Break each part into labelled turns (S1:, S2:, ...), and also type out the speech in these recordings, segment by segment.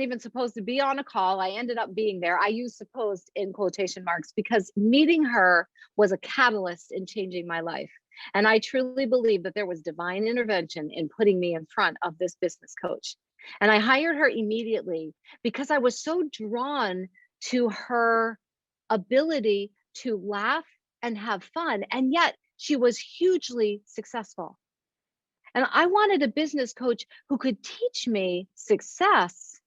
S1: even supposed to be on a call. I ended up being there. I use supposed in quotation marks because meeting her was a catalyst in changing my life. And I truly believe that there was divine intervention in putting me in front of this business coach. And I hired her immediately because I was so drawn to her ability to laugh and have fun. And yet she was hugely successful. And I wanted a business coach who could teach me success.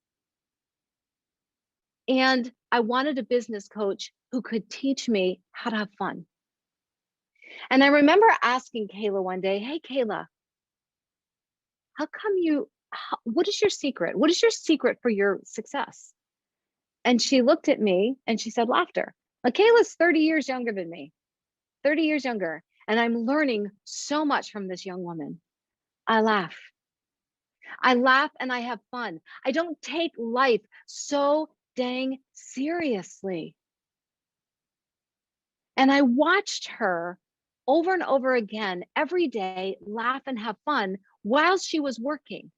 S1: And I wanted a business coach who could teach me how to have fun. And I remember asking Kayla one day, hey, Kayla, what is your secret? What is your secret for your success? And she looked at me and she said, laughter. Like, Kayla's 30 years younger than me, 30 years younger. And I'm learning so much from this young woman. I laugh and I have fun. I don't take life so dang seriously. And I watched her over and over again, every day, laugh and have fun while she was working.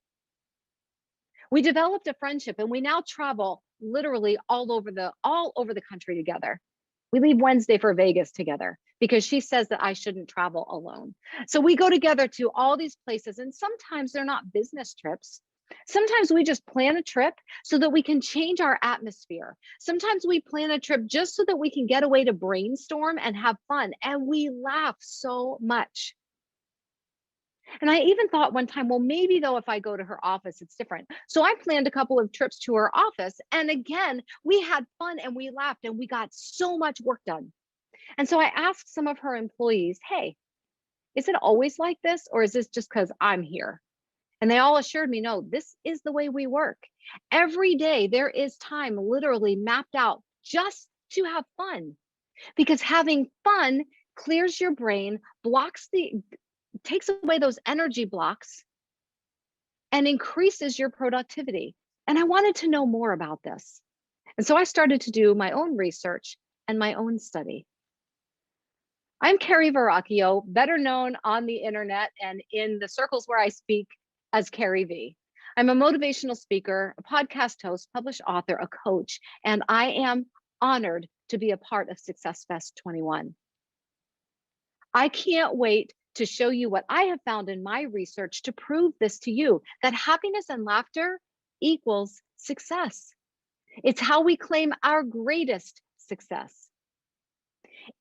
S1: We developed a friendship and we now travel literally all over the country together. We leave Wednesday for Vegas together because she says that I shouldn't travel alone. So we go together to all these places, and sometimes they're not business trips. Sometimes we just plan a trip so that we can change our atmosphere. Sometimes we plan a trip just so that we can get away to brainstorm and have fun. And we laugh so much. And I even thought one time, well, maybe though, if I go to her office, it's different. So I planned a couple of trips to her office. And again, we had fun and we laughed and we got so much work done. And so I asked some of her employees, hey, is it always like this? Or is this just because I'm here? And they all assured me, no, this is the way we work. Every day there is time literally mapped out just to have fun, because having fun clears your brain, takes away those energy blocks and increases your productivity. And I wanted to know more about this. And so I started to do my own research and my own study. I'm Carrie Verrocchio, better known on the internet and in the circles where I speak as Carrie V. I'm a motivational speaker, a podcast host, published author, a coach, and I am honored to be a part of Successfest 21. I can't wait to show you what I have found in my research to prove this to you, that happiness and laughter equals success. It's how we claim our greatest success.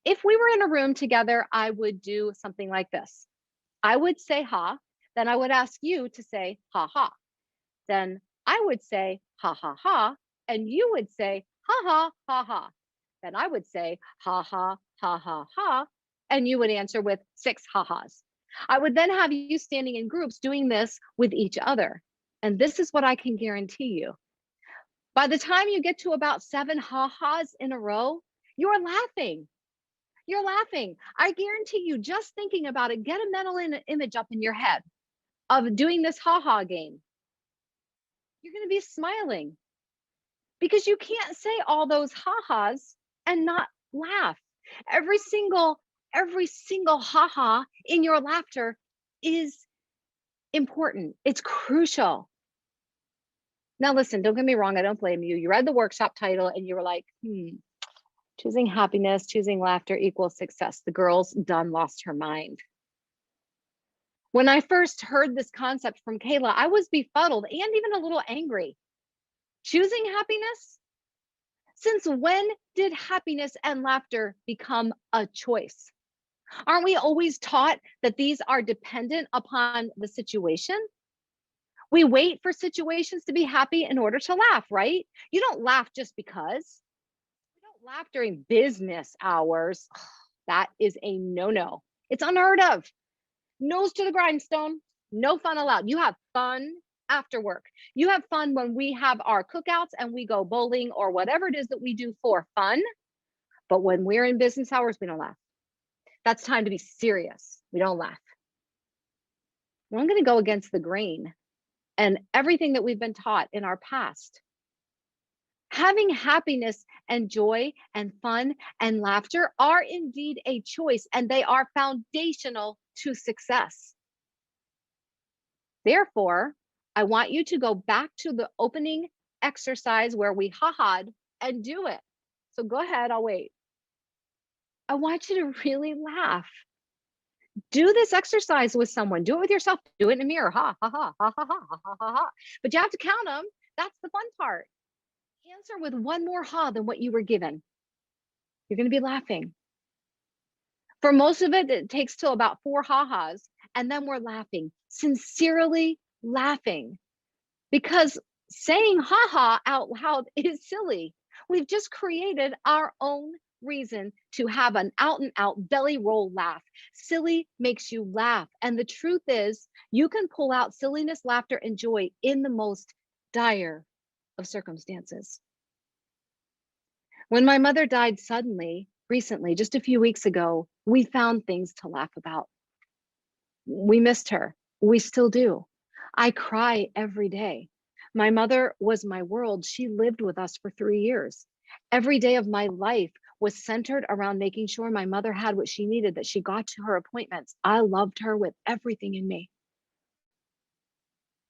S1: If we were in a room together, I would do something like this. I would say ha, then I would ask you to say ha ha. Then I would say ha ha ha, and you would say ha ha ha ha. Then I would say ha ha ha ha ha, and you would answer with 6 ha-has. I would then have you standing in groups doing this with each other. And this is what I can guarantee you. By the time you get to about 7 ha-has in a row, you're laughing. You're laughing. I guarantee you, just thinking about it, get a mental image up in your head of doing this ha-ha game. You're going to be smiling because you can't say all those ha-has and not laugh. Every single ha-ha in your laughter is important. It's crucial. Now, listen, don't get me wrong. I don't blame you. You read the workshop title and you were like, choosing happiness, choosing laughter equals success. The girl's done lost her mind. When I first heard this concept from Kayla, I was befuddled and even a little angry. Choosing happiness? Since when did happiness and laughter become a choice? Aren't we always taught that these are dependent upon the situation? We wait for situations to be happy in order to laugh, right? You don't laugh just because. You don't laugh during business hours. That is a no-no. It's unheard of. Nose to the grindstone, no fun allowed. You have fun after work. You have fun when we have our cookouts and we go bowling or whatever it is that we do for fun. But when we're in business hours, we don't laugh. That's time to be serious. We don't laugh. Well, I'm going to go against the grain and everything that we've been taught in our past. Having happiness and joy and fun and laughter are indeed a choice, and they are foundational to success. Therefore, I want you to go back to the opening exercise where we ha-ha'd and do it. So go ahead, I'll wait. I want you to really laugh. Do this exercise with someone. Do it with yourself. Do it in a mirror. Ha, ha, ha, ha, ha, ha, ha, ha, ha. But you have to count them. That's the fun part. Answer with one more ha than what you were given. You're going to be laughing. For most of it, it takes till about 4 ha-has, and then we're laughing, sincerely laughing, because saying ha-ha out loud is silly. We've just created our own reason to have an out and out belly roll laugh. Silly makes you laugh. And the truth is, you can pull out silliness, laughter, and joy in the most dire of circumstances. When my mother died suddenly, recently, just a few weeks ago, we found things to laugh about. We missed her. We still do. I cry every day. My mother was my world. She lived with us for 3 years. Every day of my life was centered around making sure my mother had what she needed, that she got to her appointments. I loved her with everything in me.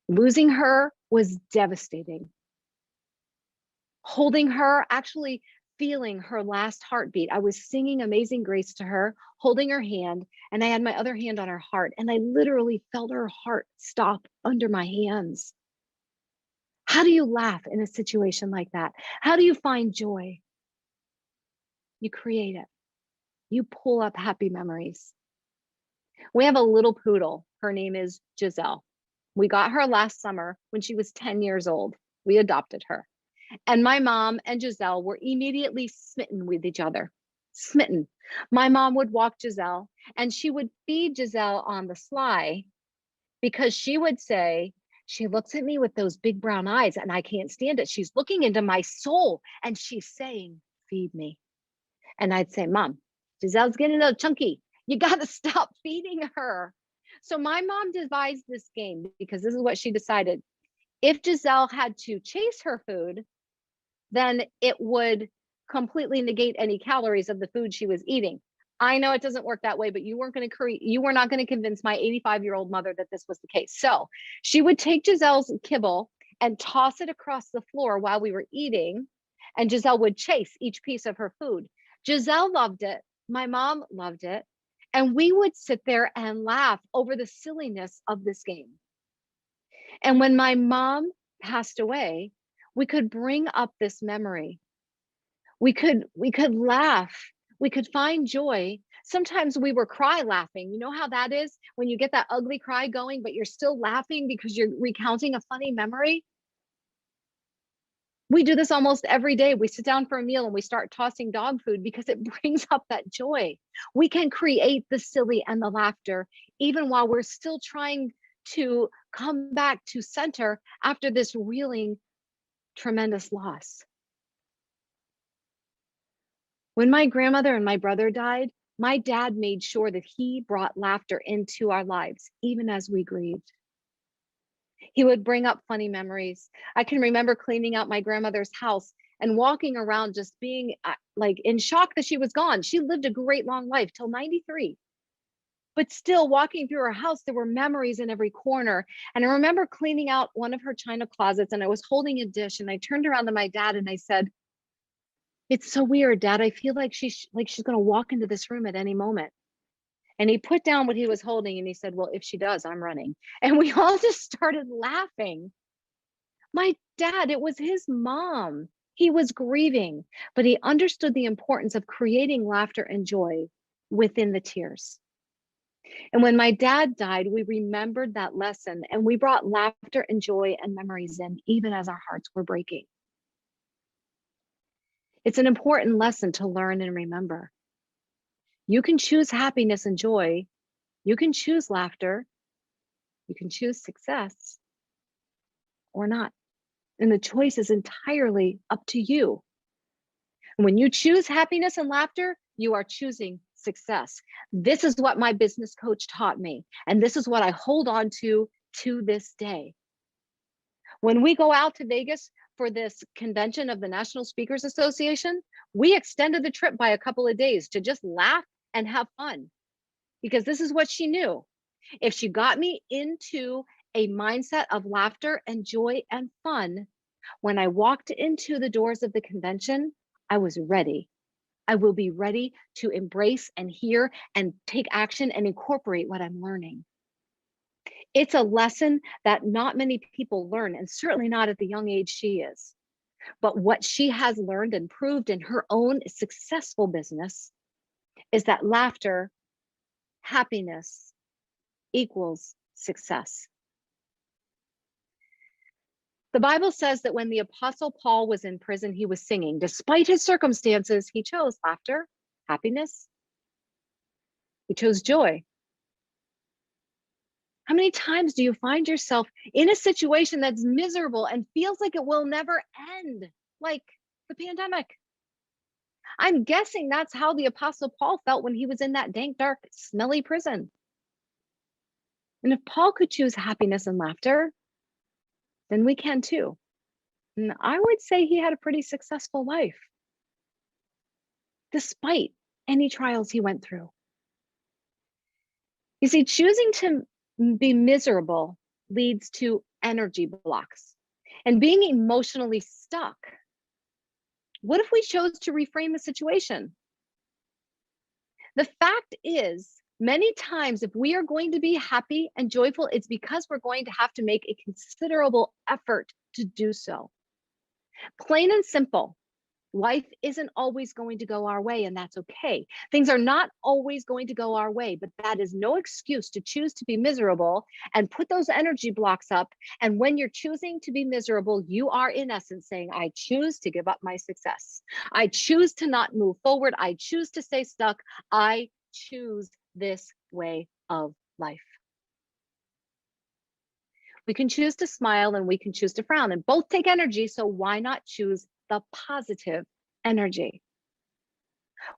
S1: Losing her was devastating. Holding her, actually feeling her last heartbeat. I was singing Amazing Grace to her, holding her hand, and I had my other hand on her heart, and I literally felt her heart stop under my hands. How do you laugh in a situation like that? How do you find joy? You create it. You pull up happy memories. We have a little poodle. Her name is Giselle. We got her last summer when she was 10 years old. We adopted her. And my mom and Giselle were immediately smitten with each other. Smitten. My mom would walk Giselle and she would feed Giselle on the sly, because she would say, she looks at me with those big brown eyes and I can't stand it. She's looking into my soul and she's saying, feed me. And I'd say, Mom, Giselle's getting a little chunky. You got to stop feeding her. So my mom devised this game, because this is what she decided. If Giselle had to chase her food, then it would completely negate any calories of the food she was eating. I know it doesn't work that way, but you were not going to convince my 85-year-old mother that this was the case. So she would take Giselle's kibble and toss it across the floor while we were eating, and Giselle would chase each piece of her food. Giselle loved it. My mom loved it. And we would sit there and laugh over the silliness of this game. And when my mom passed away, we could bring up this memory. We could laugh. We could find joy. Sometimes we were cry laughing. You know how that is when you get that ugly cry going, but you're still laughing because you're recounting a funny memory? We do this almost every day. We sit down for a meal and we start tossing dog food because it brings up that joy. We can create the silly and the laughter, even while we're still trying to come back to center after this reeling, tremendous loss. When my grandmother and my brother died, my dad made sure that he brought laughter into our lives, even as we grieved. He would bring up funny memories. I can remember cleaning out my grandmother's house and walking around just being like in shock that she was gone. She lived a great long life till 93. But still walking through her house, there were memories in every corner. And I remember cleaning out one of her china closets and I was holding a dish and I turned around to my dad and I said, "It's so weird, Dad. I feel like she's going to walk into this room at any moment." And he put down what he was holding and he said, "Well, if she does, I'm running." And we all just started laughing. My dad, it was his mom. He was grieving, but he understood the importance of creating laughter and joy within the tears. And when my dad died, we remembered that lesson and we brought laughter and joy and memories in, even as our hearts were breaking. It's an important lesson to learn and remember. You can choose happiness and joy. You can choose laughter. You can choose success or not. And the choice is entirely up to you. And when you choose happiness and laughter, you are choosing success. This is what my business coach taught me. And this is what I hold on to this day. When we go out to Vegas for this convention of the National Speakers Association, we extended the trip by a couple of days to just laugh and have fun, because this is what she knew. If she got me into a mindset of laughter and joy and fun, When I walked into the doors of the convention, I was ready. I will be ready to embrace and hear and take action and incorporate what I'm learning. It's a lesson that not many people learn, and certainly not at the young age she is. But what she has learned and proved in her own successful business is that laughter, happiness equals success. The Bible says that when the Apostle Paul was in prison, he was singing. Despite his circumstances, he chose laughter, happiness. He chose joy. How many times do you find yourself in a situation that's miserable and feels like it will never end, like the pandemic? I'm guessing that's how the Apostle Paul felt when he was in that dank, dark, smelly prison. And if Paul could choose happiness and laughter, then we can too. And I would say he had a pretty successful life, despite any trials he went through. You see, choosing to be miserable leads to energy blocks and being emotionally stuck. What if we chose to reframe the situation? The fact is, many times, if we are going to be happy and joyful, it's because we're going to have to make a considerable effort to do so. Plain and simple, life isn't always going to go our way, and that's okay. Things are not always going to go our way, but that is no excuse to choose to be miserable and put those energy blocks up. And when you're choosing to be miserable, you are in essence saying, I choose to give up my success. I choose to not move forward. I choose to stay stuck. I choose this way of life. We can choose to smile and we can choose to frown, and both take energy. So why not choose the positive energy?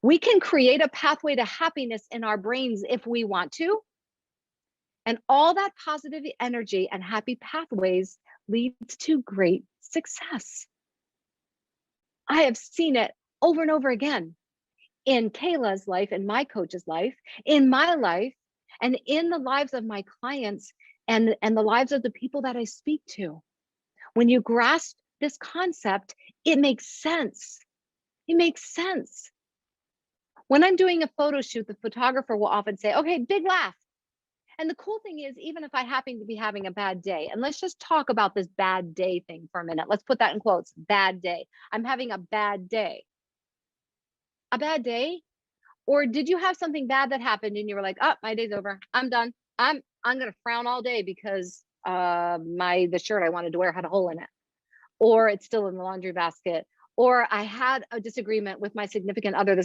S1: We can create a pathway to happiness in our brains if we want to. And all that positive energy and happy pathways leads to great success. I have seen it over and over again in Kayla's life, in my coach's life, in my life, and in the lives of my clients and the lives of the people that I speak to. When you grasp this concept, it makes sense. It makes sense. When I'm doing a photo shoot, the photographer will often say, okay, big laugh. And the cool thing is, even if I happen to be having a bad day, and let's just talk about this bad day thing for a minute. Let's put that in quotes, bad day. I'm having a bad day. A bad day? Or did you have something bad that happened and you were like, oh, my day's over. I'm done. I'm going to frown all day because the shirt I wanted to wear had a hole in it, or it's still in the laundry basket, or I had a disagreement with my significant other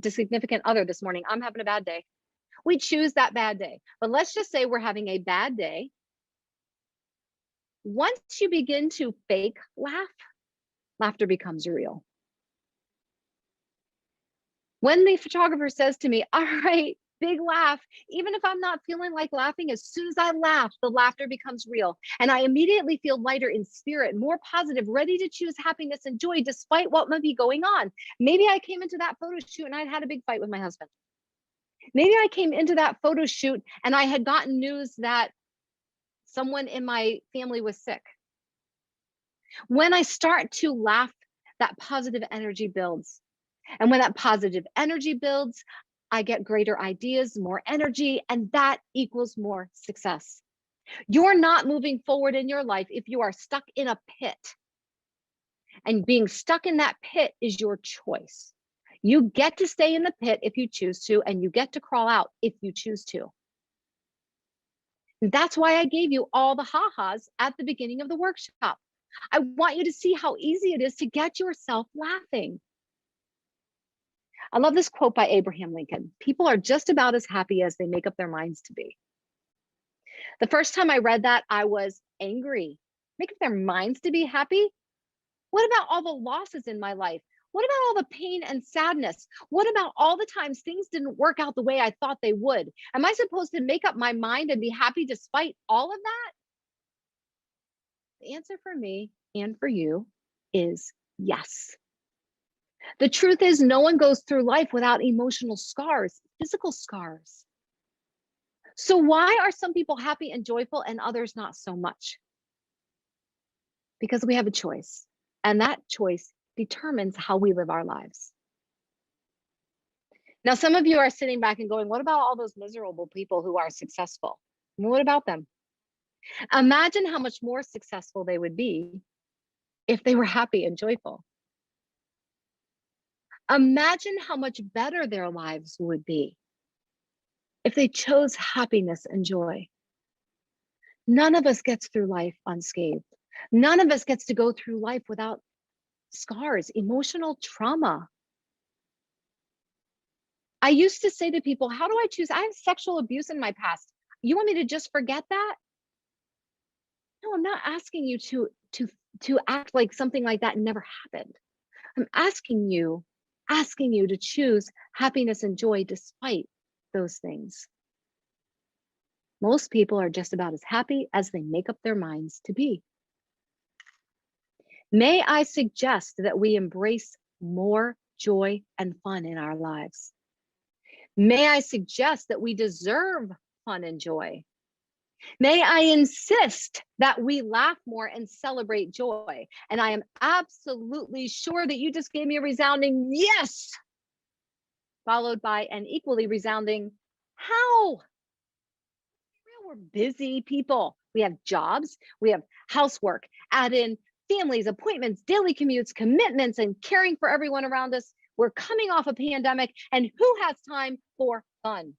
S1: significant other this morning. I'm having a bad day. We choose that bad day. But let's just say we're having a bad day. Once you begin to fake laugh, laughter becomes real. When the photographer says to me, all right, big laugh, even if I'm not feeling like laughing, as soon as I laugh, the laughter becomes real. And I immediately feel lighter in spirit, more positive, ready to choose happiness and joy despite what might be going on. Maybe I came into that photo shoot and I'd had a big fight with my husband. Maybe I came into that photo shoot and I had gotten news that someone in my family was sick. When I start to laugh, that positive energy builds. And when that positive energy builds, I get greater ideas, more energy, and that equals more success. You're not moving forward in your life if you are stuck in a pit. And being stuck in that pit is your choice. You get to stay in the pit if you choose to, and you get to crawl out if you choose to. And that's why I gave you all the ha-has at the beginning of the workshop. I want you to see how easy it is to get yourself laughing. I love this quote by Abraham Lincoln. People are just about as happy as they make up their minds to be. The first time I read that, I was angry. Make up their minds to be happy? What about all the losses in my life? What about all the pain and sadness? What about all the times things didn't work out the way I thought they would? Am I supposed to make up my mind and be happy despite all of that? The answer for me and for you is yes. The truth is, no one goes through life without emotional scars, physical scars. So why are some people happy and joyful and others not so much? because we have a choice. And that choice determines how we live our lives. Now, some of you are sitting back and going, what about all those miserable people who are successful? What about them? Imagine how much more successful they would be if they were happy and joyful. Imagine how much better their lives would be if they chose happiness and joy. None of us gets through life unscathed. None of us gets to go through life without scars, emotional trauma. I used to say to people, how do I choose? I have sexual abuse in my past. You want me to just forget that? No, I'm not asking you to act like something like that never happened. I'm asking you to choose happiness and joy despite those things. Most people are just about as happy as they make up their minds to be. May I suggest that we embrace more joy and fun in our lives? May I suggest that we deserve fun and joy? May I insist that we laugh more and celebrate joy? And I am absolutely sure that you just gave me a resounding yes, followed by an equally resounding how. We're busy people. We have jobs, we have housework, add in families, appointments, daily commutes, commitments, and caring for everyone around us. We're coming off a pandemic, and who has time for fun?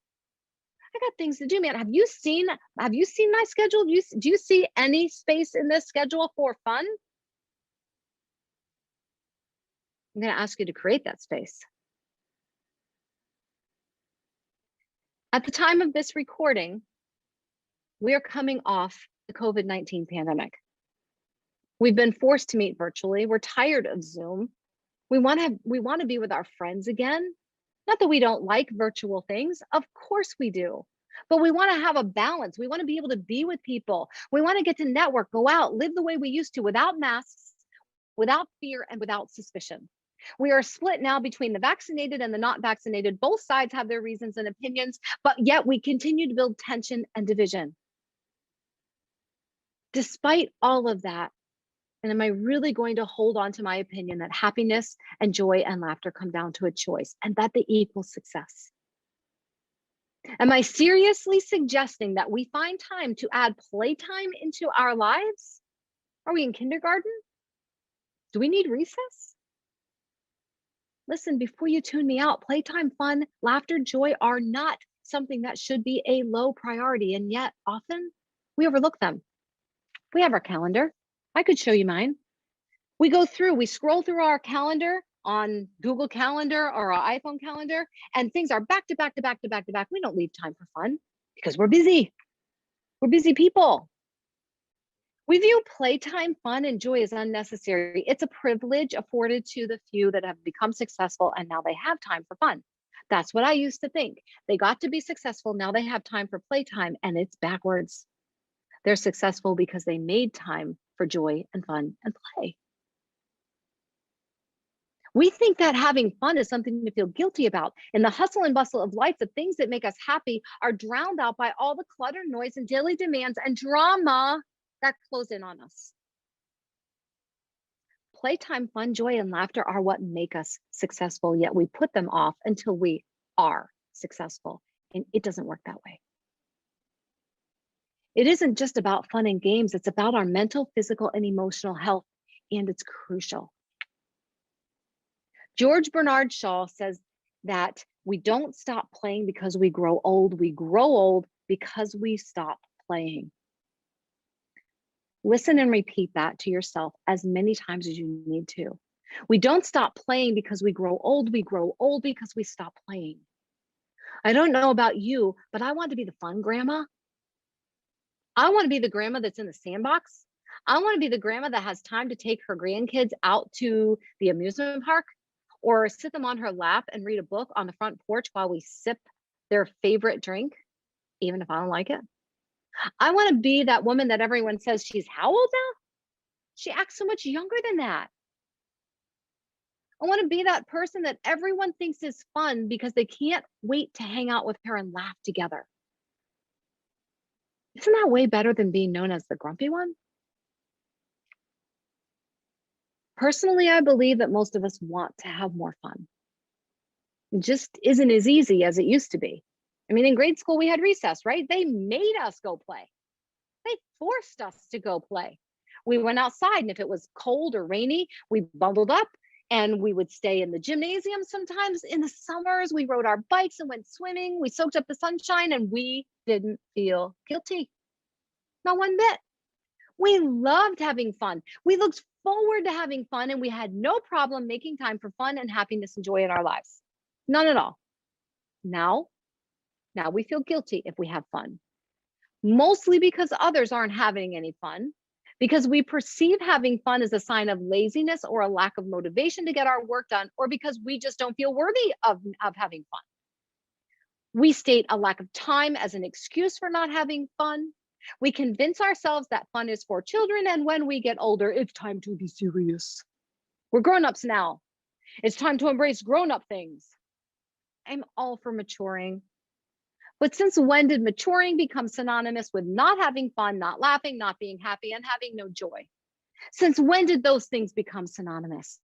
S1: I got things to do, man. Have you seen my schedule? Do you see any space in this schedule for fun? I'm going to ask you to create that space. At the time of this recording, we are coming off the COVID-19 pandemic. We've been forced to meet virtually. We're tired of Zoom. We want to be with our friends again. Not that we don't like virtual things. Of course we do. But we want to have a balance. We want to be able to be with people. We want to get to network, go out, live the way we used to without masks, without fear, and without suspicion. We are split now between the vaccinated and the not vaccinated. Both sides have their reasons and opinions, but yet we continue to build tension and division. Despite all of that, and am I really going to hold on to my opinion that happiness and joy and laughter come down to a choice and that they equal success? Am I seriously suggesting that we find time to add playtime into our lives? Are we in kindergarten? Do we need recess? Listen, before you tune me out, playtime, fun, laughter, joy are not something that should be a low priority. And yet often we overlook them. We have our calendar. I could show you mine. We scroll through our calendar on Google Calendar or our iPhone calendar, and things are back to back to back to back to back. We don't leave time for fun because we're busy. We're busy people. We view playtime, fun, and joy as unnecessary. It's a privilege afforded to the few that have become successful and now they have time for fun. That's what I used to think. They got to be successful, now they have time for playtime, and it's backwards. They're successful because they made time for joy and fun and play. We think that having fun is something to feel guilty about. And the hustle and bustle of life, the things that make us happy are drowned out by all the clutter, noise, and daily demands and drama that close in on us. Playtime, fun, joy, and laughter are what make us successful, yet we put them off until we are successful. And it doesn't work that way. It isn't just about fun and games. It's about our mental, physical, and emotional health. And it's crucial. George Bernard Shaw says that we don't stop playing because we grow old. We grow old because we stop playing. Listen and repeat that to yourself as many times as you need to. We don't stop playing because we grow old. We grow old because we stop playing. I don't know about you, but I want to be the fun grandma. I want to be the grandma that's in the sandbox. I want to be the grandma that has time to take her grandkids out to the amusement park or sit them on her lap and read a book on the front porch while we sip their favorite drink, even if I don't like it. I want to be that woman that everyone says she's how old now? She acts so much younger than that. I want to be that person that everyone thinks is fun because they can't wait to hang out with her and laugh together. Isn't that way better than being known as the grumpy one? Personally, I believe that most of us want to have more fun. It just isn't as easy as it used to be. I mean, in grade school, we had recess, right? They made us go play. They forced us to go play. We went outside, and if it was cold or rainy, we bundled up and we would stay in the gymnasium. Sometimes in the summers, we rode our bikes and went swimming. We soaked up the sunshine and we didn't feel guilty. Not one bit. We loved having fun. We looked forward to having fun, and we had no problem making time for fun and happiness and joy in our lives. None at all. Now, now we feel guilty if we have fun, mostly because others aren't having any fun, because we perceive having fun as a sign of laziness or a lack of motivation to get our work done, or because we just don't feel worthy of having fun. We state a lack of time as an excuse for not having fun. We convince ourselves that fun is for children, and when we get older, it's time to be serious. We're grown-ups now. It's time to embrace grown-up things. I'm all for maturing. But since when did maturing become synonymous with not having fun, not laughing, not being happy, and having no joy? Since when did those things become synonymous?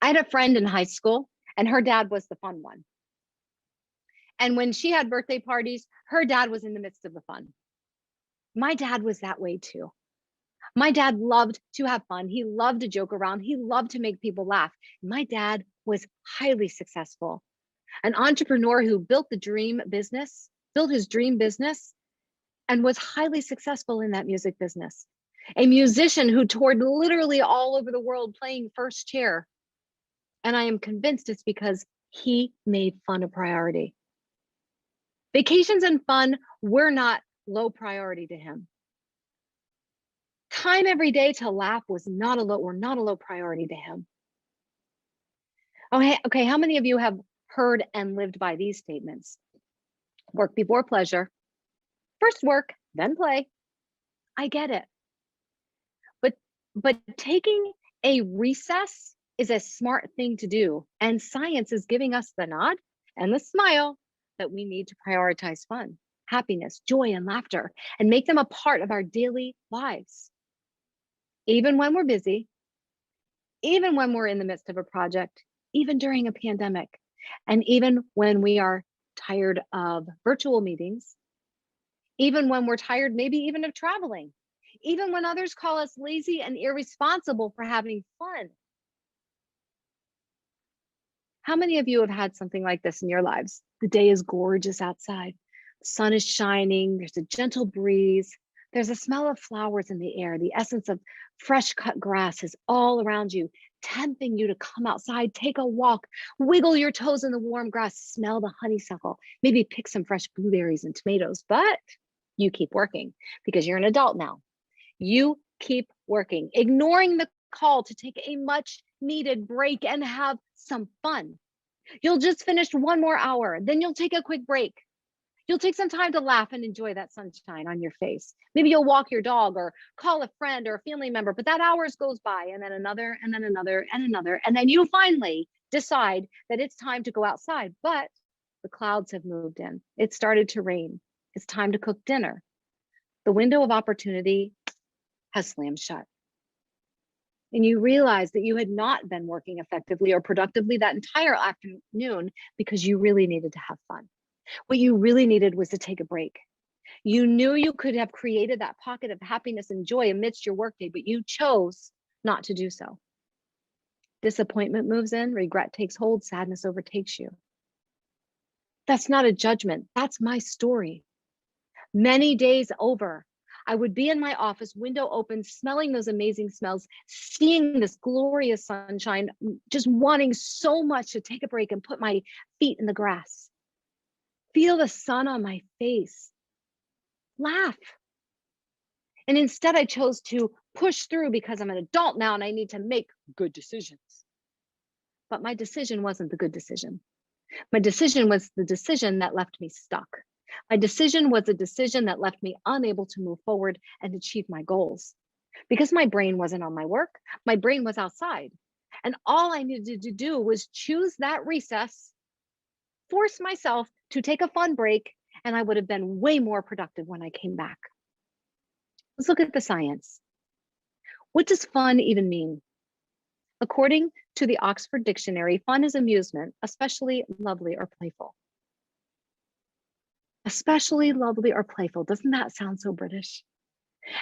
S1: I had a friend in high school, and her dad was the fun one. And when she had birthday parties, her dad was in the midst of the fun. My dad was that way too. My dad loved to have fun. He loved to joke around. He loved to make people laugh. My dad was highly successful, an entrepreneur who built his dream business, and was highly successful in that music business. A musician who toured literally all over the world playing first chair. And I am convinced it's because he made fun a priority. Vacations and fun were not low priority to him. Time every day to laugh was not a low priority to him. Okay, how many of you have heard and lived by these statements? Work before pleasure. First work, then play. I get it. But taking a recess is a smart thing to do, and science is giving us the nod and the smile that we need to prioritize fun, happiness, joy, and laughter, and make them a part of our daily lives. Even when we're busy, even when we're in the midst of a project, even during a pandemic, and even when we are tired of virtual meetings, even when we're tired, maybe even of traveling, even when others call us lazy and irresponsible for having fun. How many of you have had something like this in your lives? The day is gorgeous outside. The sun is shining. There's a gentle breeze. There's a smell of flowers in the air. The essence of fresh cut grass is all around you, tempting you to come outside, take a walk, wiggle your toes in the warm grass, smell the honeysuckle, maybe pick some fresh blueberries and tomatoes. But you keep working because you're an adult now. You keep working, ignoring the call to take a much needed break and have some fun. You'll just finish one more hour, then you'll take a quick break. You'll take some time to laugh and enjoy that sunshine on your face. Maybe you'll walk your dog or call a friend or a family member, but that hours goes by, and then another, and then another, and another. And then you finally decide that it's time to go outside, but the clouds have moved in. It started to rain. It's time to cook dinner. The window of opportunity has slammed shut. And you realize that you had not been working effectively or productively that entire afternoon because you really needed to have fun. What you really needed was to take a break. You knew you could have created that pocket of happiness and joy amidst your workday, but you chose not to do so. Disappointment moves in, regret takes hold, sadness overtakes you. That's not a judgment. That's my story. Many days over, I would be in my office, window open, smelling those amazing smells, seeing this glorious sunshine, just wanting so much to take a break and put my feet in the grass. Feel the sun on my face, laugh. And instead I chose to push through because I'm an adult now and I need to make good decisions. But my decision wasn't the good decision. My decision was the decision that left me stuck. My decision was a decision that left me unable to move forward and achieve my goals. Because my brain wasn't on my work, my brain was outside. And all I needed to do was choose that recess, force myself to take a fun break, and I would have been way more productive when I came back. Let's look at the science. What does fun even mean? According to the Oxford Dictionary, fun is amusement, especially lovely or playful. Especially lovely or playful. Doesn't that sound so British?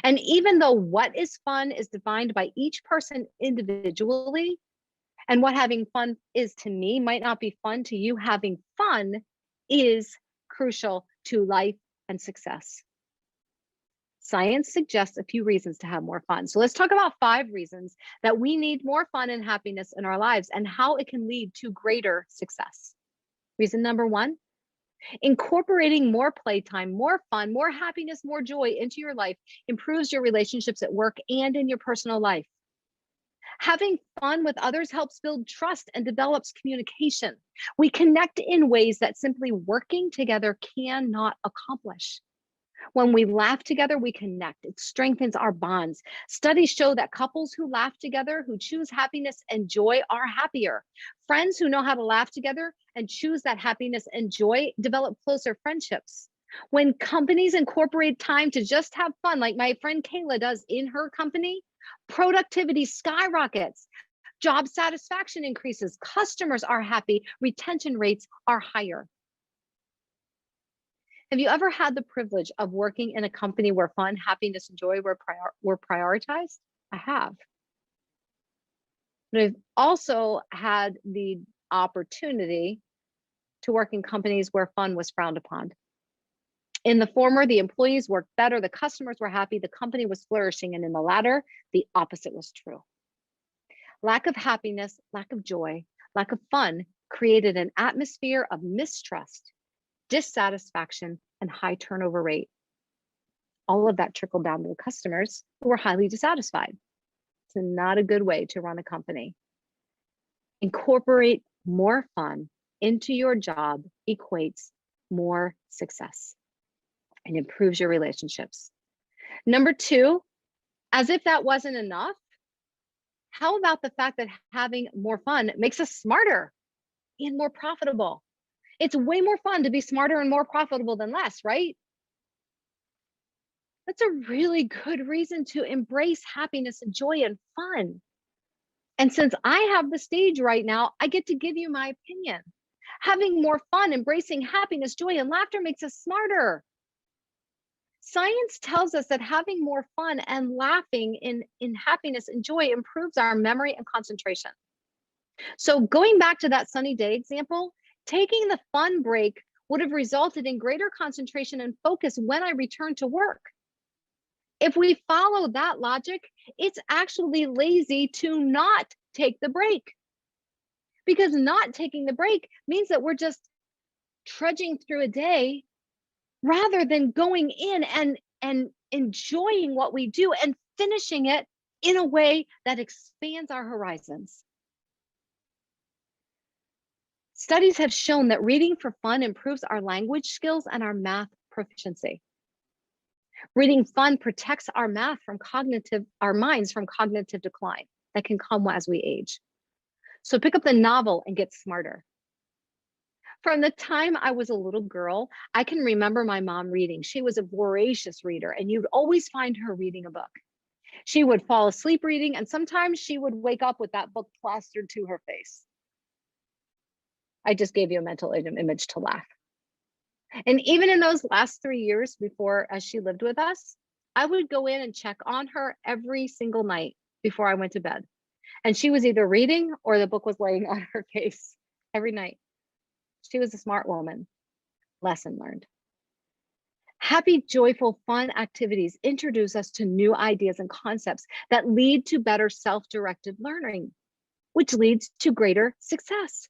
S1: And even though what is fun is defined by each person individually, and what having fun is to me might not be fun to you, having fun is crucial to life and success. Science suggests a few reasons to have more fun. So let's talk about 5 reasons that we need more fun and happiness in our lives and how it can lead to greater success. Reason number 1, incorporating more playtime, more fun, more happiness, more joy into your life improves your relationships at work and in your personal life. Having fun with others helps build trust and develops communication. We connect in ways that simply working together cannot accomplish. When we laugh together, we connect. It strengthens our bonds. Studies show that couples who laugh together, who choose happiness and joy, are happier. Friends who know how to laugh together and choose that happiness and joy develop closer friendships. When companies incorporate time to just have fun, like my friend Kayla does in her company, productivity skyrockets, job satisfaction increases, customers are happy, retention rates are higher. Have you ever had the privilege of working in a company where fun, happiness, and joy were prioritized? I have. But I've also had the opportunity to work in companies where fun was frowned upon. In the former, the employees worked better, the customers were happy, the company was flourishing, and in the latter, the opposite was true. Lack of happiness, lack of joy, lack of fun created an atmosphere of mistrust, dissatisfaction, and high turnover rate. All of that trickled down to the customers who were highly dissatisfied. It's not a good way to run a company. Incorporate more fun into your job equates more success and improves your relationships. Number 2, as if that wasn't enough, how about the fact that having more fun makes us smarter and more profitable? It's way more fun to be smarter and more profitable than less, right? That's a really good reason to embrace happiness and joy and fun. And since I have the stage right now, I get to give you my opinion. Having more fun, embracing happiness, joy, and laughter makes us smarter. Science tells us that having more fun and laughing in happiness and joy improves our memory and concentration. So going back to that sunny day example, taking the fun break would have resulted in greater concentration and focus when I return to work. If we follow that logic, it's actually lazy to not take the break. Because not taking the break means that we're just trudging through a day rather than going in and enjoying what we do and finishing it in a way that expands our horizons. Studies have shown that reading for fun improves our language skills and our math proficiency. Reading fun protects our minds from cognitive decline that can come as we age. So pick up the novel and get smarter. From the time I was a little girl, I can remember my mom reading. She was a voracious reader, and you'd always find her reading a book. She would fall asleep reading, and sometimes she would wake up with that book plastered to her face. I just gave you a mental image to laugh. And even in those last 3 years before, as she lived with us, I would go in and check on her every single night before I went to bed. And she was either reading or the book was laying on her case every night. She was a smart woman. Lesson learned. Happy, joyful, fun activities introduce us to new ideas and concepts that lead to better self-directed learning, which leads to greater success.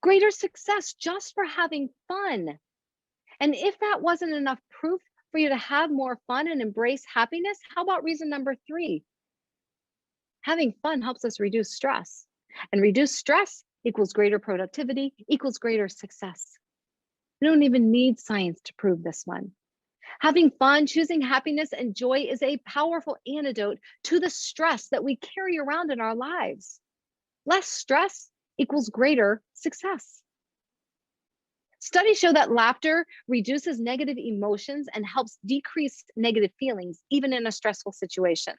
S1: Greater success just for having fun. And if that wasn't enough proof for you to have more fun and embrace happiness, how about reason number 3? Having fun helps us reduce stress, and reduce stress equals greater productivity, equals greater success. We don't even need science to prove this one. Having fun, choosing happiness and joy is a powerful antidote to the stress that we carry around in our lives. Less stress equals greater success. Studies show that laughter reduces negative emotions and helps decrease negative feelings, even in a stressful situation.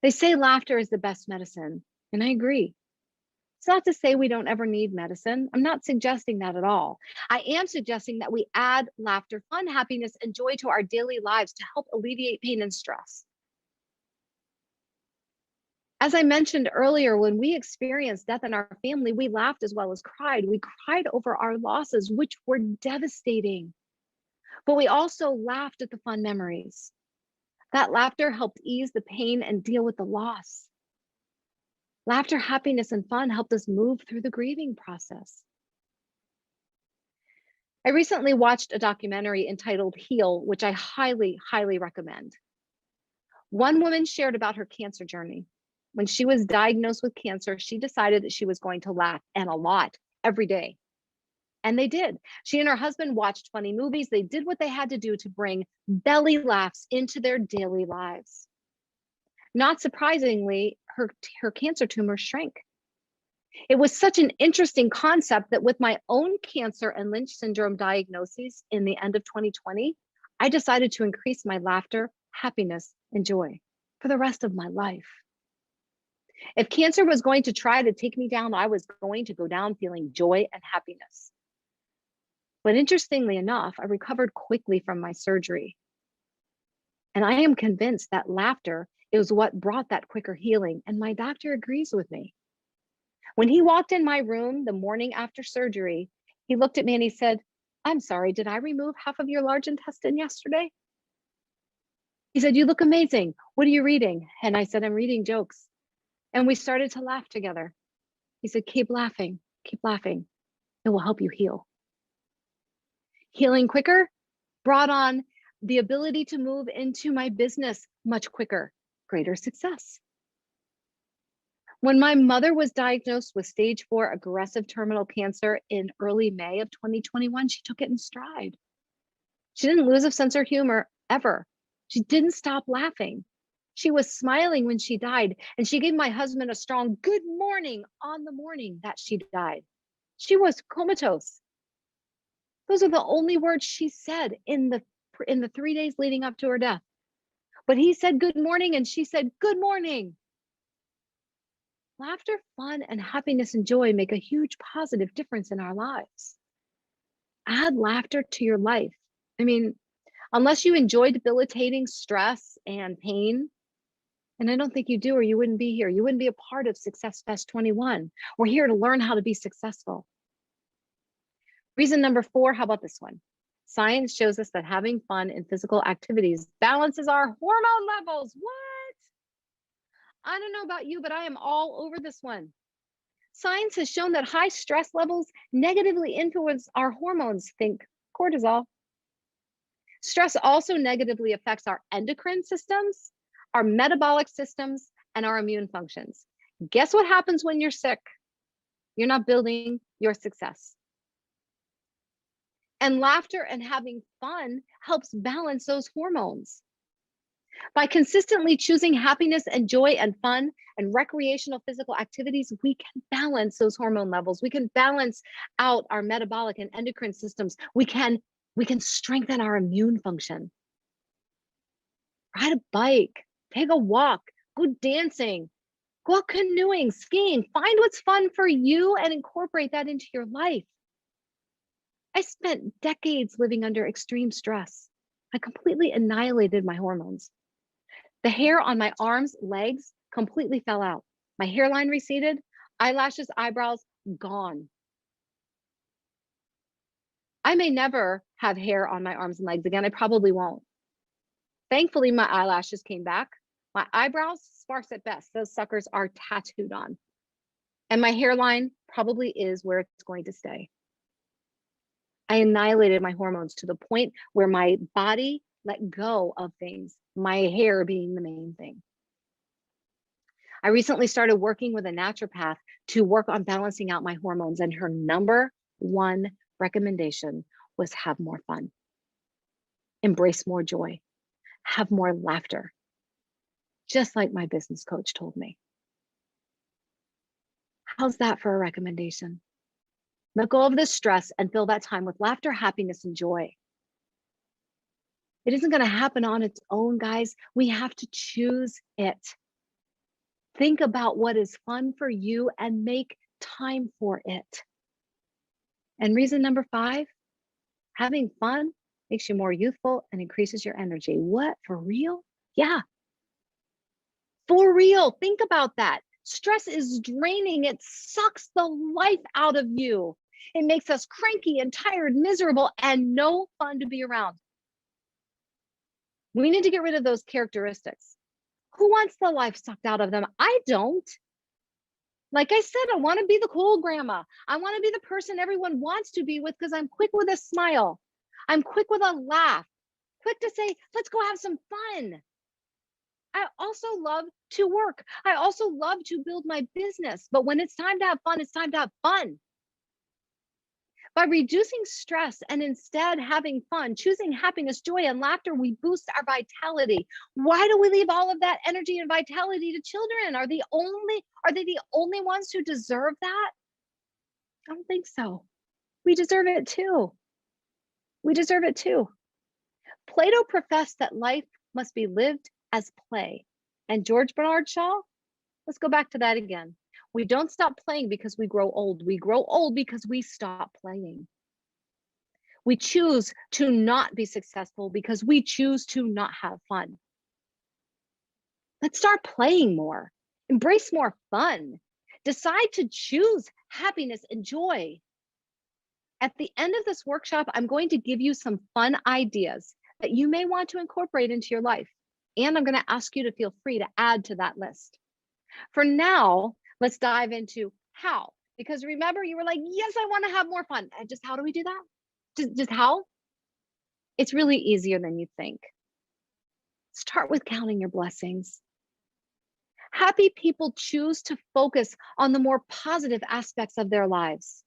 S1: They say laughter is the best medicine, and I agree. It's not to say we don't ever need medicine. I'm not suggesting that at all. I am suggesting that we add laughter, fun, happiness, and joy to our daily lives to help alleviate pain and stress. As I mentioned earlier, when we experienced death in our family, we laughed as well as cried. We cried over our losses, which were devastating, but we also laughed at the fun memories. That laughter helped ease the pain and deal with the loss. Laughter, happiness, and fun helped us move through the grieving process. I recently watched a documentary entitled Heal, which I highly, highly recommend. One woman shared about her cancer journey. When she was diagnosed with cancer, she decided that she was going to laugh, and a lot, every day. And they did. She and her husband watched funny movies. They did what they had to do to bring belly laughs into their daily lives. Not surprisingly, her cancer tumor shrank. It was such an interesting concept that with my own cancer and Lynch syndrome diagnoses in the end of 2020, I decided to increase my laughter, happiness, and joy for the rest of my life. If cancer was going to try to take me down, I was going to go down feeling joy and happiness. But interestingly enough, I recovered quickly from my surgery. And I am convinced that laughter is what brought that quicker healing. And my doctor agrees with me. When he walked in my room the morning after surgery, he looked at me and he said, "I'm sorry, did I remove half of your large intestine yesterday?" He said, "You look amazing. What are you reading?" And I said, "I'm reading jokes." And we started to laugh together. He said, keep laughing. It will help you heal." Healing quicker brought on the ability to move into my business much quicker, greater success. When my mother was diagnosed with stage 4 aggressive terminal cancer in early May of 2021, she took it in stride. She didn't lose a sense of humor ever. She didn't stop laughing. She was smiling when she died, and she gave my husband a strong good morning on the morning that she died. She was comatose. Those are the only words she said in the 3 days leading up to her death. But he said good morning, and she said good morning. Laughter, fun, and happiness and joy make a huge positive difference in our lives. Add laughter to your life. I mean, unless you enjoy debilitating stress and pain, and I don't think you do, or you wouldn't be here. You wouldn't be a part of Success Fest 21. We're here to learn how to be successful. Reason number 4, how about this one? Science shows us that having fun in physical activities balances our hormone levels. What? I don't know about you, but I am all over this one. Science has shown that high stress levels negatively influence our hormones. Think cortisol. Stress also negatively affects our endocrine systems, our metabolic systems, and our immune functions. Guess what happens when you're sick? You're not building your success. And laughter and having fun helps balance those hormones. By consistently choosing happiness and joy and fun and recreational physical activities, we can balance those hormone levels. We can balance out our metabolic and endocrine systems. We can strengthen our immune function. Ride a bike, take a walk, go dancing, go out canoeing, skiing. Find what's fun for you and incorporate that into your life. I spent decades living under extreme stress. I completely annihilated my hormones. The hair on my arms, legs completely fell out. My hairline receded, eyelashes, eyebrows gone. I may never have hair on my arms and legs again. I probably won't. Thankfully, my eyelashes came back. My eyebrows, sparse at best. Those suckers are tattooed on. And my hairline probably is where it's going to stay. I annihilated my hormones to the point where my body let go of things, my hair being the main thing. I recently started working with a naturopath to work on balancing out my hormones, and her number one recommendation was have more fun, embrace more joy, have more laughter, just like my business coach told me. How's that for a recommendation? Let go of the stress and fill that time with laughter, happiness, and joy. It isn't going to happen on its own, guys. We have to choose it. Think about what is fun for you and make time for it. And reason number 5, having fun makes you more youthful and increases your energy. What? For real? Yeah, for real. Think about that. Stress is draining. It sucks the life out of you. It makes us cranky and tired, miserable, and no fun to be around. We need to get rid of those characteristics. Who wants the life sucked out of them? I don't. Like I said, I want to be the cool grandma. I want to be the person everyone wants to be with because I'm quick with a smile. I'm quick with a laugh, quick to say, let's go have some fun. I also love to work. I also love to build my business. But when it's time to have fun, it's time to have fun. By reducing stress and instead having fun, choosing happiness, joy, and laughter, we boost our vitality. Why do we leave all of that energy and vitality to children? Are they the only ones who deserve that? I don't think so. We deserve it too. We deserve it too. Plato professed that life must be lived as play. And George Bernard Shaw, let's go back to that again. We don't stop playing because we grow old. We grow old because we stop playing. We choose to not be successful because we choose to not have fun. Let's start playing more. Embrace more fun. Decide to choose happiness and joy. At the end of this workshop, I'm going to give you some fun ideas that you may want to incorporate into your life. And I'm going to ask you to feel free to add to that list. For now, let's dive into how. Because remember, you were like, yes, I want to have more fun. And just how do we do that? Just how? It's really easier than you think. Start with counting your blessings. Happy people choose to focus on the more positive aspects of their lives.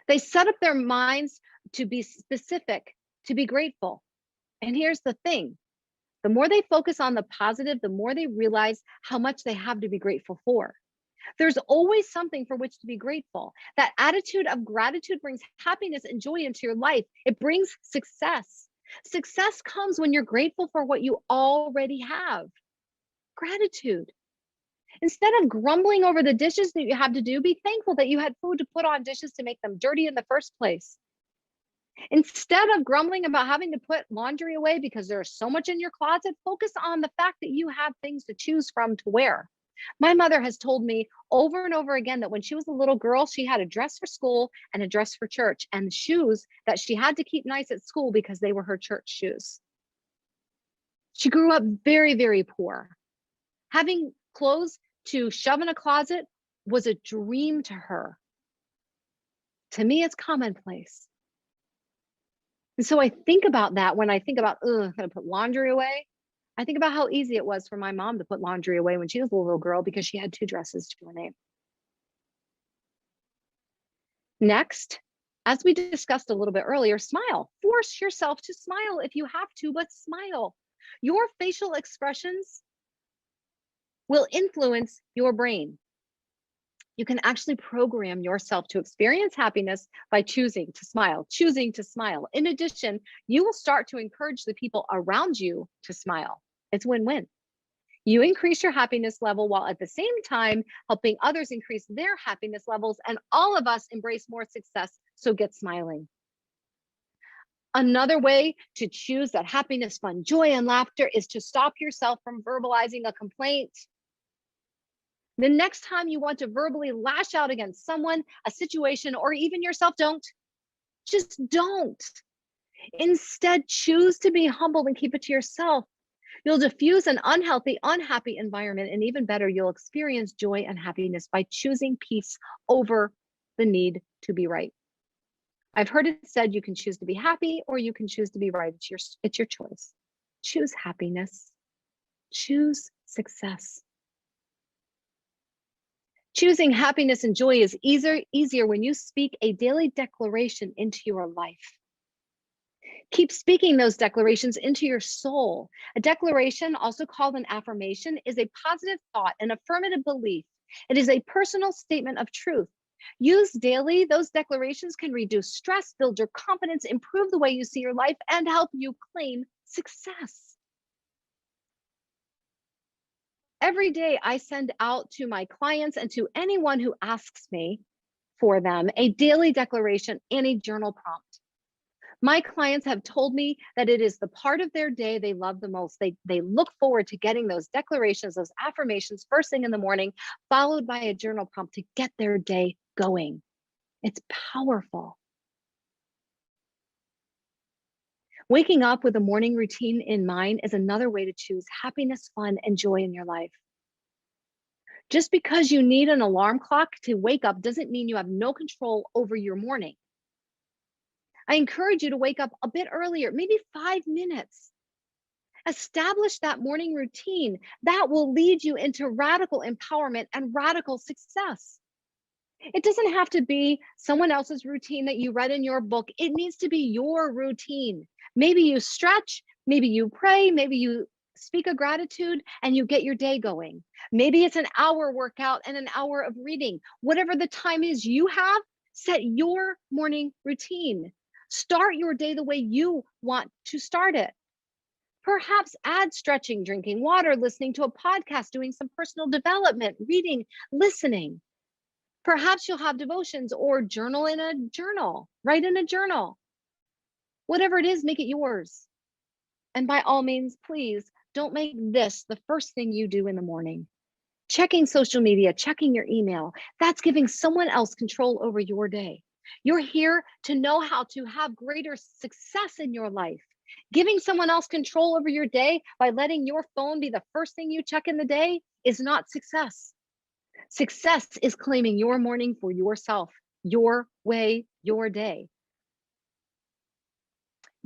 S1: They set up their minds to be specific, to be grateful. And here's the thing. The more they focus on the positive, the more they realize how much they have to be grateful for. There's always something for which to be grateful. That attitude of gratitude brings happiness and joy into your life. It brings success. Success comes when you're grateful for what you already have. Gratitude. Instead of grumbling over the dishes that you have to do, be thankful that you had food to put on dishes to make them dirty in the first place. Instead of grumbling about having to put laundry away because there's so much in your closet, focus on the fact that you have things to choose from to wear. My mother has told me over and over again that when she was a little girl, she had a dress for school and a dress for church, and shoes that she had to keep nice at school because they were her church shoes. She grew up very, very poor. Having clothes to shove in a closet was a dream to her. To me, it's commonplace. And so I think about that when I think about, I'm going to put laundry away. I think about how easy it was for my mom to put laundry away when she was a little girl because she had 2 dresses to her name. Next, as we discussed a little bit earlier, smile. Force yourself to smile if you have to, but smile. Your facial expressions will influence your brain. You can actually program yourself to experience happiness by choosing to smile, choosing to smile. In addition, you will start to encourage the people around you to smile. It's win-win. You increase your happiness level while at the same time helping others increase their happiness levels, and all of us embrace more success. So get smiling. Another way to choose that happiness, fun, joy, and laughter is to stop yourself from verbalizing a complaint. The next time you want to verbally lash out against someone, a situation, or even yourself, don't. Just don't. Instead, choose to be humble and keep it to yourself. You'll diffuse an unhealthy, unhappy environment, and even better, you'll experience joy and happiness by choosing peace over the need to be right. I've heard it said you can choose to be happy or you can choose to be right. It's your choice. Choose happiness. Choose success. Choosing happiness and joy is easier when you speak a daily declaration into your life. Keep speaking those declarations into your soul. A declaration, also called an affirmation, is a positive thought, an affirmative belief. It is a personal statement of truth. Used daily, those declarations can reduce stress, build your confidence, improve the way you see your life, and help you claim success. Every day I send out to my clients and to anyone who asks me for them a daily declaration and a journal prompt. My clients have told me that it is the part of their day they love the most. They look forward to getting those declarations, those affirmations first thing in the morning, followed by a journal prompt to get their day going. It's powerful. Waking up with a morning routine in mind is another way to choose happiness, fun, and joy in your life. Just because you need an alarm clock to wake up doesn't mean you have no control over your morning. I encourage you to wake up a bit earlier, maybe 5 minutes. Establish that morning routine. That will lead you into radical empowerment and radical success. It doesn't have to be someone else's routine that you read in your book. It needs to be your routine. Maybe you stretch, maybe you pray, maybe you speak a gratitude and you get your day going. Maybe it's an hour workout and an hour of reading. Whatever the time is you have, set your morning routine. Start your day the way you want to start it. Perhaps add stretching, drinking water, listening to a podcast, doing some personal development, reading, listening. Perhaps you'll have devotions or journal in a journal, write in a journal. Whatever it is, make it yours. And by all means, please don't make this the first thing you do in the morning. Checking social media, checking your email, that's giving someone else control over your day. You're here to know how to have greater success in your life. Giving someone else control over your day by letting your phone be the first thing you check in the day is not success. Success is claiming your morning for yourself, your way, your day.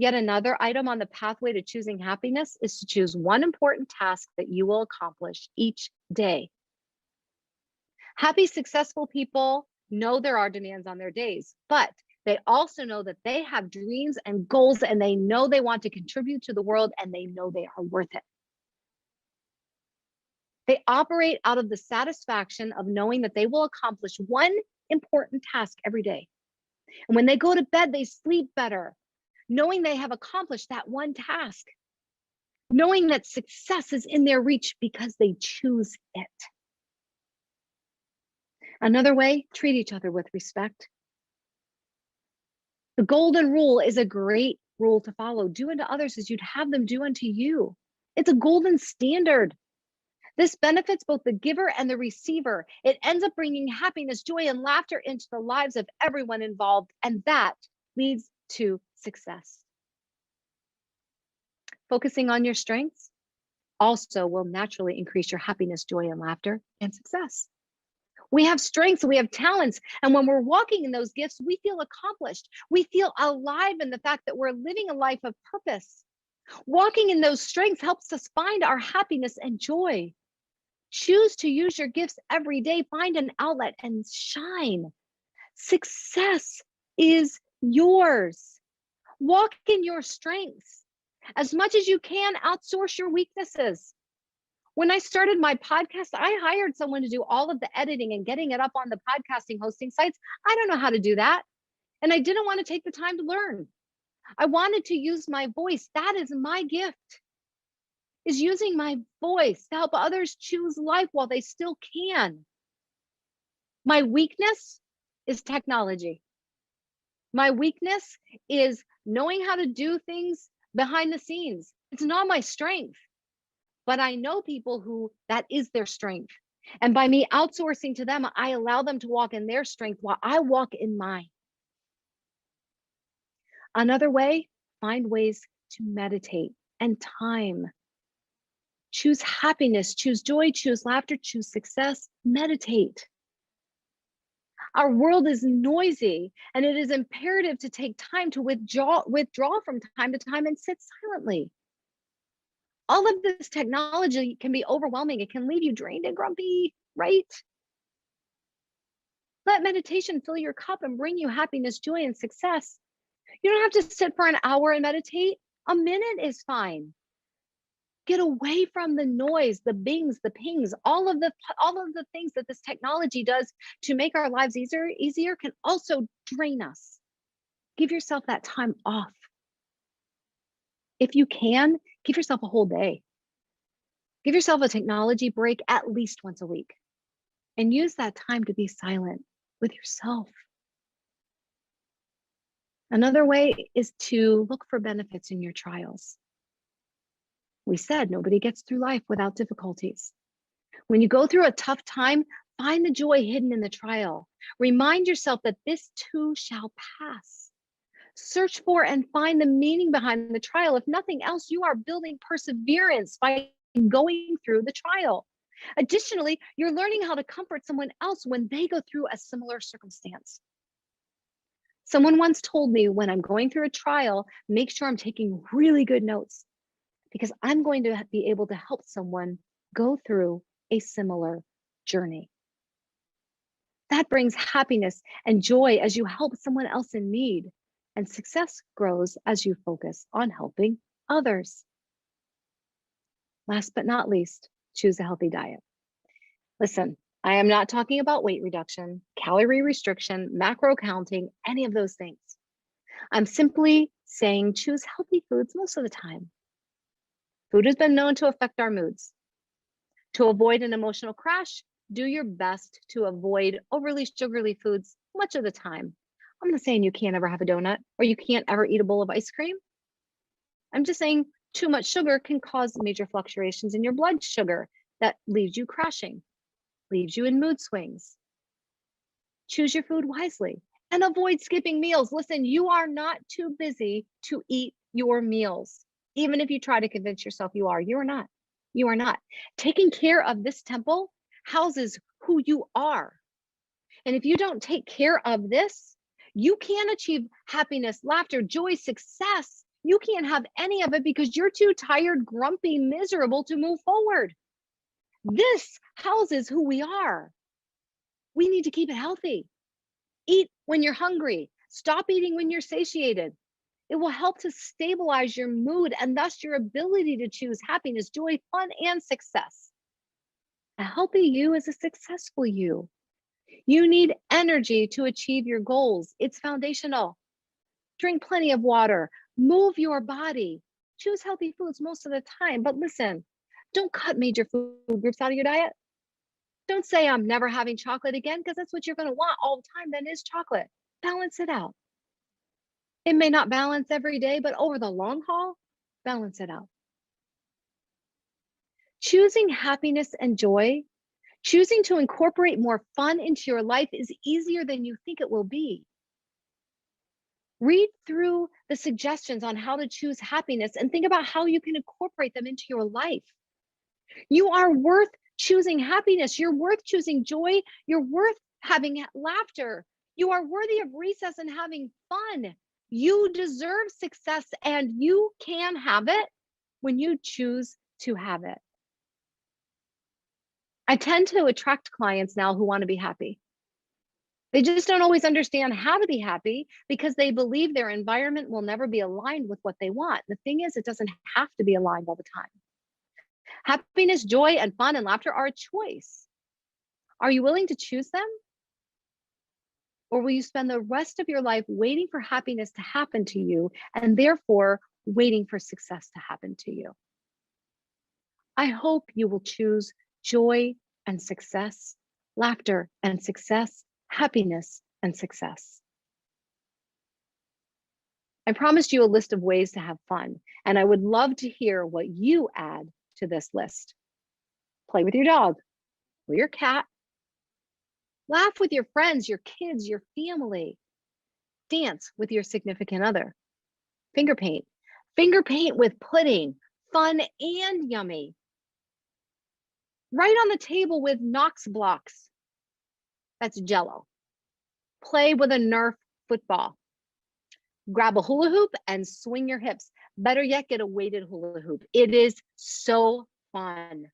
S1: Yet another item on the pathway to choosing happiness is to choose one important task that you will accomplish each day. Happy, successful people know there are demands on their days, but they also know that they have dreams and goals, and they know they want to contribute to the world, and they know they are worth it. They operate out of the satisfaction of knowing that they will accomplish one important task every day. And when they go to bed, they sleep better, knowing they have accomplished that one task, knowing that success is in their reach because they choose it. Another way, treat each other with respect. The golden rule is a great rule to follow. Do unto others as you'd have them do unto you. It's a golden standard. This benefits both the giver and the receiver. It ends up bringing happiness, joy, and laughter into the lives of everyone involved, and that leads to success. Focusing on your strengths also will naturally increase your happiness, joy, and laughter and success. We have strengths, we have talents, and when we're walking in those gifts, we feel accomplished. We feel alive in the fact that we're living a life of purpose. Walking in those strengths helps us find our happiness and joy. Choose to use your gifts every day. Find an outlet and shine. Success is yours. Walk in your strengths. As much as you can, outsource your weaknesses. When I started my podcast, I hired someone to do all of the editing and getting it up on the podcasting hosting sites. I don't know how to do that. And I didn't want to take the time to learn. I wanted to use my voice. That is my gift, is using my voice to help others choose life while they still can. My weakness is technology. My weakness is knowing how to do things behind the scenes. It's not my strength. But I know people who that is their strength. And by me outsourcing to them, I allow them to walk in their strength while I walk in mine. Another way, find ways to meditate and time. Choose happiness, choose joy, choose laughter, choose success, meditate. Our world is noisy, and it is imperative to take time to withdraw from time to time and sit silently. All of this technology can be overwhelming. It can leave you drained and grumpy, right? Let meditation fill your cup and bring you happiness, joy, and success. You don't have to sit for an hour and meditate. A minute is fine. Get away from the noise, the bings, the pings, all of the things that this technology does to make our lives easier can also drain us. Give yourself that time off. If you can, give yourself a whole day. Give yourself a technology break at least once a week and use that time to be silent with yourself. Another way is to look for benefits in your trials. We said nobody gets through life without difficulties. When you go through a tough time, find the joy hidden in the trial. Remind yourself that this too shall pass. Search for and find the meaning behind the trial. If nothing else, you are building perseverance by going through the trial. Additionally, you're learning how to comfort someone else when they go through a similar circumstance. Someone once told me, when I'm going through a trial, make sure I'm taking really good notes, because I'm going to be able to help someone go through a similar journey. That brings happiness and joy as you help someone else in need, and success grows as you focus on helping others. Last but not least, choose a healthy diet. Listen, I am not talking about weight reduction, calorie restriction, macro counting, any of those things. I'm simply saying choose healthy foods most of the time. Food has been known to affect our moods. To avoid an emotional crash, do your best to avoid overly sugary foods much of the time. I'm not saying you can't ever have a donut or you can't ever eat a bowl of ice cream. I'm just saying too much sugar can cause major fluctuations in your blood sugar that leaves you crashing, leaves you in mood swings. Choose your food wisely and avoid skipping meals. Listen, you are not too busy to eat your meals. Even if you try to convince yourself you are, you are not. You are not. Taking care of this temple houses who you are. And if you don't take care of this, you can't achieve happiness, laughter, joy, success. You can't have any of it because you're too tired, grumpy, miserable to move forward. This houses who we are. We need to keep it healthy. Eat when you're hungry. Stop eating when you're satiated. It will help to stabilize your mood and thus your ability to choose happiness, joy, fun, and success. A healthy you is a successful you. You need energy to achieve your goals. It's foundational. Drink plenty of water. Move your body. Choose healthy foods most of the time. But listen, don't cut major food groups out of your diet. Don't say I'm never having chocolate again, because that's what you're going to want all the time. Then is chocolate. Balance it out. It may not balance every day, but over the long haul, balance it out. Choosing happiness and joy, choosing to incorporate more fun into your life is easier than you think it will be. Read through the suggestions on how to choose happiness and think about how you can incorporate them into your life. You are worth choosing happiness. You're worth choosing joy. You're worth having laughter. You are worthy of recess and having fun. You deserve success, and you can have it when you choose to have it. I tend to attract clients now who want to be happy. They just don't always understand how to be happy because they believe their environment will never be aligned with what they want. The thing is, it doesn't have to be aligned all the time. Happiness, joy, and fun and laughter are a choice. Are you willing to choose them? Or will you spend the rest of your life waiting for happiness to happen to you and therefore waiting for success to happen to you? I hope you will choose joy and success, laughter and success, happiness and success. I promised you a list of ways to have fun, and I would love to hear what you add to this list. Play with your dog or your cat. Laugh with your friends, your kids, your family. Dance with your significant other. Finger paint. Finger paint with pudding, fun and yummy. Write on the table with Knox blocks. That's Jell-O. Play with a Nerf football. Grab a hula hoop and swing your hips. Better yet, get a weighted hula hoop. It is so fun.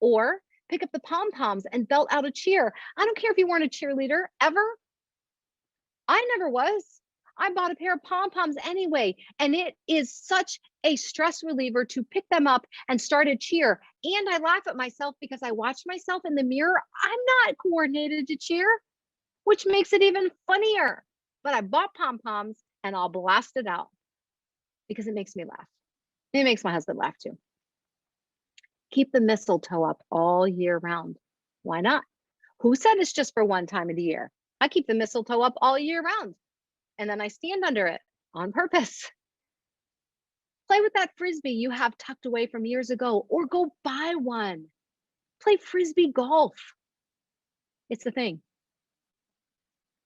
S1: Or pick up the pom-poms and belt out a cheer. I don't care if you weren't a cheerleader ever. I never was. I bought a pair of pom-poms anyway, and it is such a stress reliever to pick them up and start a cheer. And I laugh at myself because I watch myself in the mirror. I'm not coordinated to cheer, which makes it even funnier. But I bought pom-poms and I'll blast it out because it makes me laugh. It makes my husband laugh too. Keep the mistletoe up all year round. Why not? Who said it's just for one time of the year? I keep the mistletoe up all year round, and then I stand under it on purpose. Play with that frisbee you have tucked away from years ago, or go buy one. Play frisbee golf. It's the thing.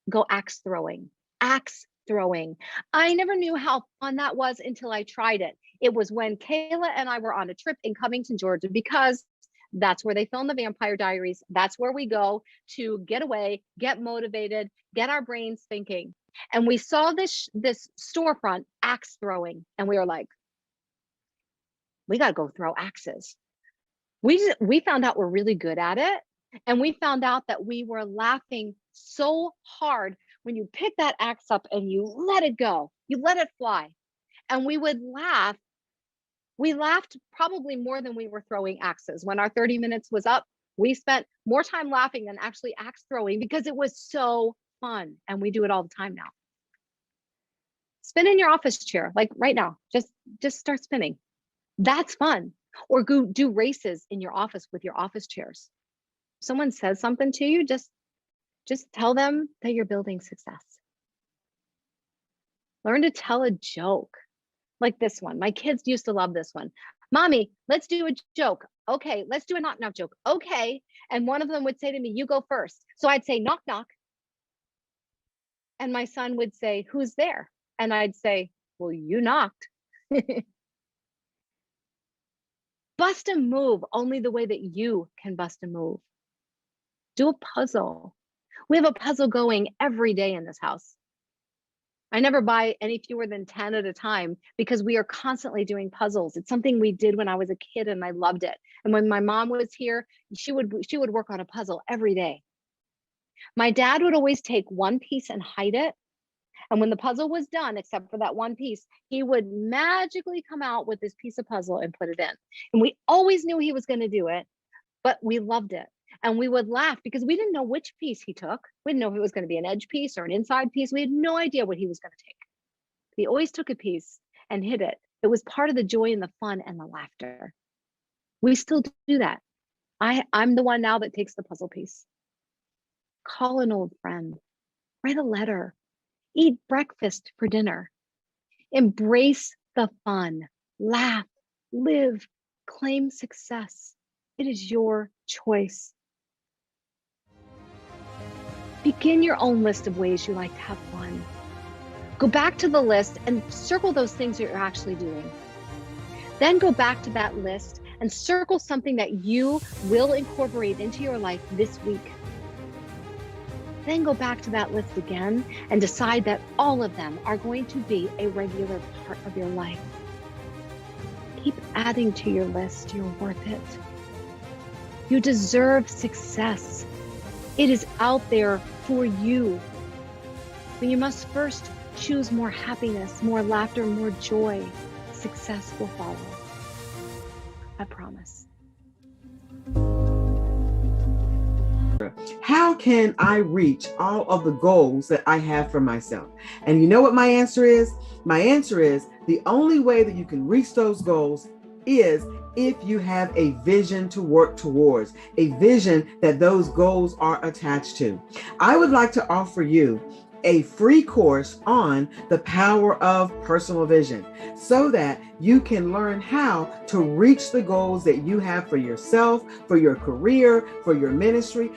S1: Go axe throwing. Axe throwing. I never knew how fun that was until I tried it. It was when Kayla and I were on a trip in Covington, Georgia, because that's where they film the Vampire Diaries. That's where we go to get away, get motivated, get our brains thinking. And we saw this storefront axe throwing, and we were like, we got to go throw axes. We found out we're really good at it. And we found out that we were laughing so hard when you pick that axe up and you let it go, you let it fly. And we would laugh. We laughed probably more than we were throwing axes. When our 30 minutes was up, we spent more time laughing than actually axe throwing because it was so fun. And we do it all the time now. Spin in your office chair, like right now, just start spinning. That's fun. Or go do races in your office with your office chairs. Someone says something to you, just tell them that you're building success. Learn to tell a joke like this one. My kids used to love this one. Mommy, let's do a joke. Okay, let's do a knock knock joke. Okay. And one of them would say to me, you go first. So I'd say knock knock. And my son would say, who's there? And I'd say, well, you knocked. Bust a move only the way that you can bust a move. Do a puzzle. We have a puzzle going every day in this house. I never buy any fewer than 10 at a time because we are constantly doing puzzles. It's something we did when I was a kid and I loved it. And when my mom was here, she would work on a puzzle every day. My dad would always take one piece and hide it. And when the puzzle was done, except for that one piece, he would magically come out with this piece of puzzle and put it in. And we always knew he was going to do it, but we loved it. And we would laugh because we didn't know which piece he took. We didn't know if it was going to be an edge piece or an inside piece. We had no idea what he was going to take. He always took a piece and hid it. It was part of the joy and the fun and the laughter. We still do that. I'm the one now that takes the puzzle piece. Call an old friend. Write a letter. Eat breakfast for dinner. Embrace the fun. Laugh. Live. Claim success. It is your choice. Begin your own list of ways you like to have fun. Go back to the list and circle those things that you're actually doing. Then go back to that list and circle something that you will incorporate into your life this week. Then go back to that list again and decide that all of them are going to be a regular part of your life. Keep adding to your list. You're worth it. You deserve success. It is out there for you. But you must first choose more happiness, more laughter, more joy. Success will follow. I promise.
S2: How can I reach all of the goals that I have for myself? And you know what my answer is? My answer is the only way that you can reach those goals is if you have a vision to work towards, a vision that those goals are attached to. I would like to offer you a free course on the power of personal vision so that you can learn how to reach the goals that you have for yourself, for your career, for your ministry,